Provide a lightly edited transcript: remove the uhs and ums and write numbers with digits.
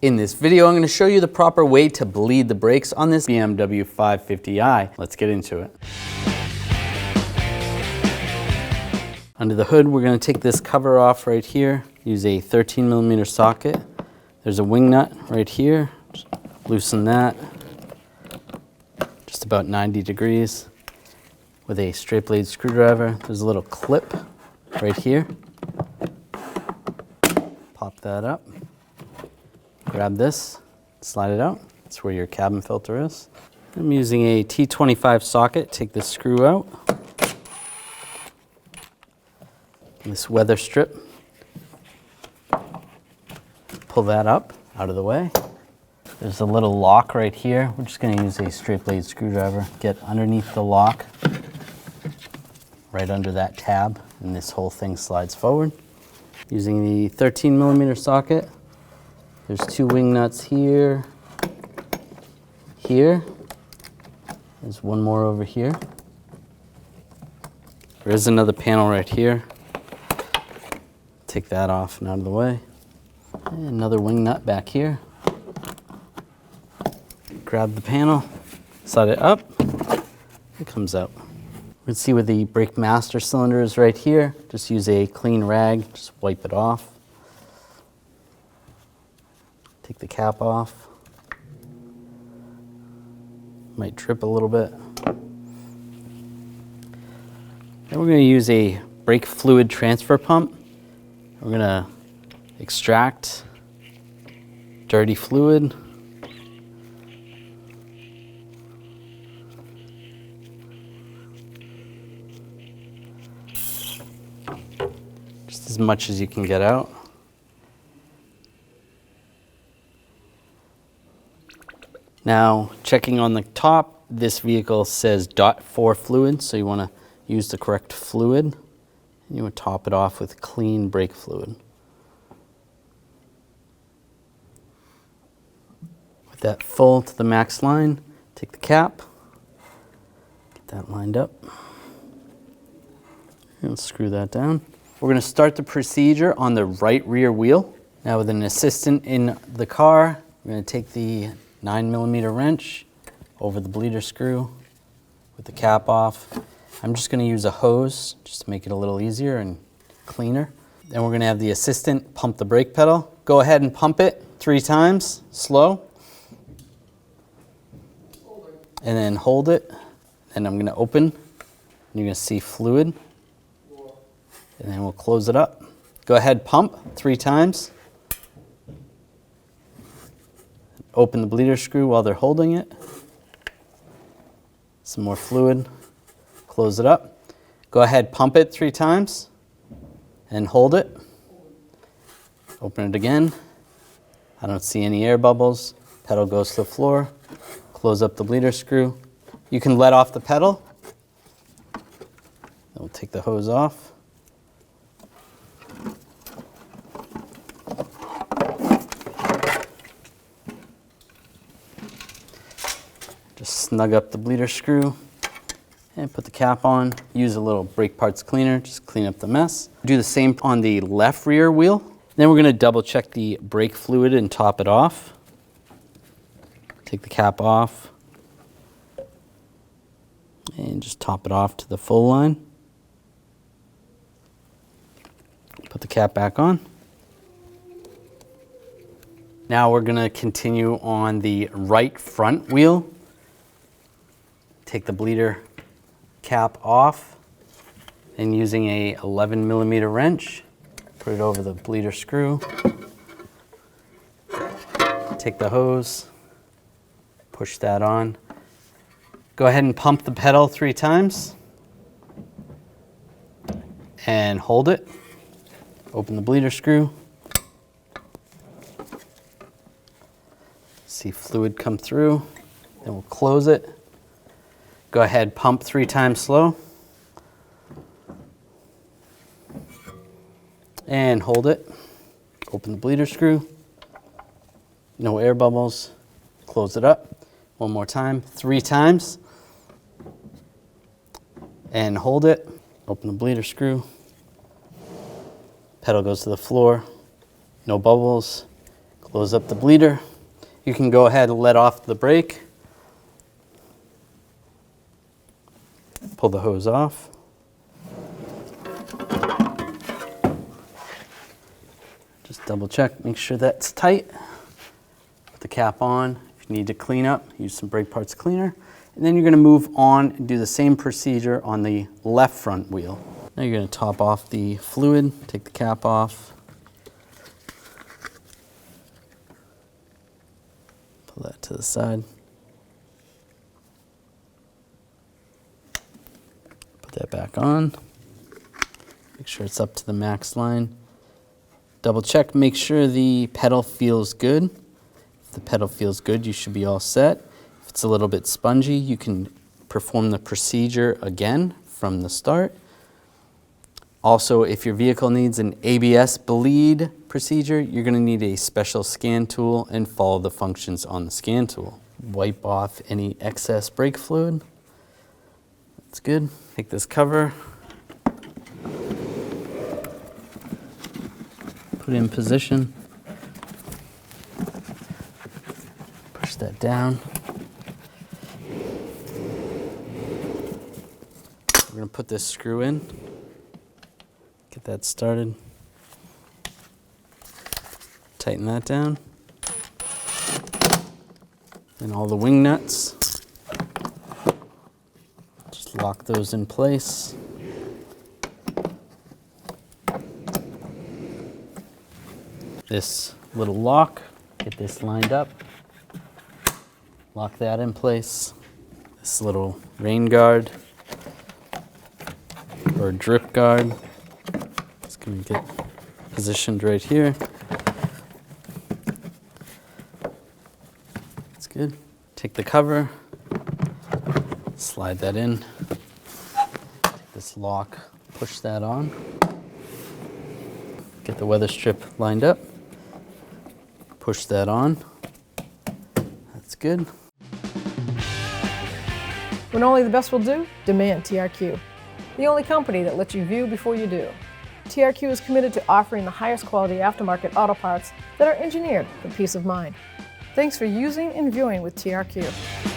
In this video, I'm going to show you the proper way to bleed the brakes on this BMW 550i. Let's get into it. Under the hood, we're going to take this cover off right here. Use a 13mm socket. There's a wing nut right here. Just loosen that. Just about 90 degrees. With a straight blade screwdriver, there's a little clip right here. Pop that up. Grab this, slide it out. That's where your cabin filter is. I'm using a T25 socket. Take this screw out. This weather strip. Pull that up, out of the way. There's a little lock right here. We're just going to use a straight blade screwdriver. Get underneath the lock, right under that tab, and this whole thing slides forward. Using the 13mm socket. There's two wing nuts here, here. There's one more over here. There is another panel right here. Take that off and out of the way. And another wing nut back here. Grab the panel, slide it up, it comes out. You can see where the brake master cylinder is right here. Just use a clean rag, just wipe it off. Take the cap off. Might drip a little bit. Then we're going to use a brake fluid transfer pump. We're going to extract dirty fluid. Just as much as you can get out. Now, checking on the top, this vehicle says .4 fluid, so you want to use the correct fluid. And you would top it off with clean brake fluid. With that full to the max line, take the cap, get that lined up, and screw that down. We're going to start the procedure on the right rear wheel. Now, with an assistant in the car, we're going to take the 9mm wrench over the bleeder screw with the cap off. I'm just going to use a hose just to make it a little easier and cleaner. Then we're going to have the assistant pump the brake pedal. Go ahead and pump it 3 times, slow. And then hold it. And I'm going to open. And you're going to see fluid. And then we'll close it up. Go ahead, pump 3 times. Open the bleeder screw while they're holding it. Some more fluid. Close it up. Go ahead, pump it 3 times and hold it. Open it again. I don't see any air bubbles. Pedal goes to the floor. Close up the bleeder screw. You can let off the pedal. Then we'll take the hose off. Just snug up the bleeder screw and put the cap on. Use a little brake parts cleaner, just clean up the mess. Do the same on the left rear wheel. Then we're going to double check the brake fluid and top it off. Take the cap off and just top it off to the full line. Put the cap back on. Now we're going to continue on the right front wheel. Take the bleeder cap off and using a 11mm wrench, put it over the bleeder screw. Take the hose, push that on. Go ahead and pump the pedal 3 times and hold it. Open the bleeder screw. See fluid come through. Then we'll close it. Go ahead, pump 3 times slow. And hold it. Open the bleeder screw. No air bubbles. Close it up. One more time, 3 times. And hold it. Open the bleeder screw. Pedal goes to the floor. No bubbles. Close up the bleeder. You can go ahead and let off the brake. Pull the hose off. Just double check, make sure that's tight. Put the cap on. If you need to clean up, use some brake parts cleaner. And then you're going to move on and do the same procedure on the left front wheel. Now you're going to top off the fluid, take the cap off. Pull that to the side. Put that back on. Make sure it's up to the max line. Double check, make sure the pedal feels good. If the pedal feels good, you should be all set. If it's a little bit spongy, you can perform the procedure again from the start. Also, if your vehicle needs an ABS bleed procedure, you're going to need a special scan tool and follow the functions on the scan tool. Wipe off any excess brake fluid. That's good. Take this cover, put it in position, push that down. We're going to put this screw in, get that started, tighten that down, and all the wing nuts, just lock those in place. This little lock, get this lined up, lock that in place. This little rain guard or drip guard, it's going to get positioned right here. That's good. Take the cover, slide that in, take this lock, push that on, get the weather strip lined up. Push that on. That's good. When only the best will do, demand TRQ. The only company that lets you view before you do. TRQ is committed to offering the highest quality aftermarket auto parts that are engineered for peace of mind. Thanks for using and viewing with TRQ.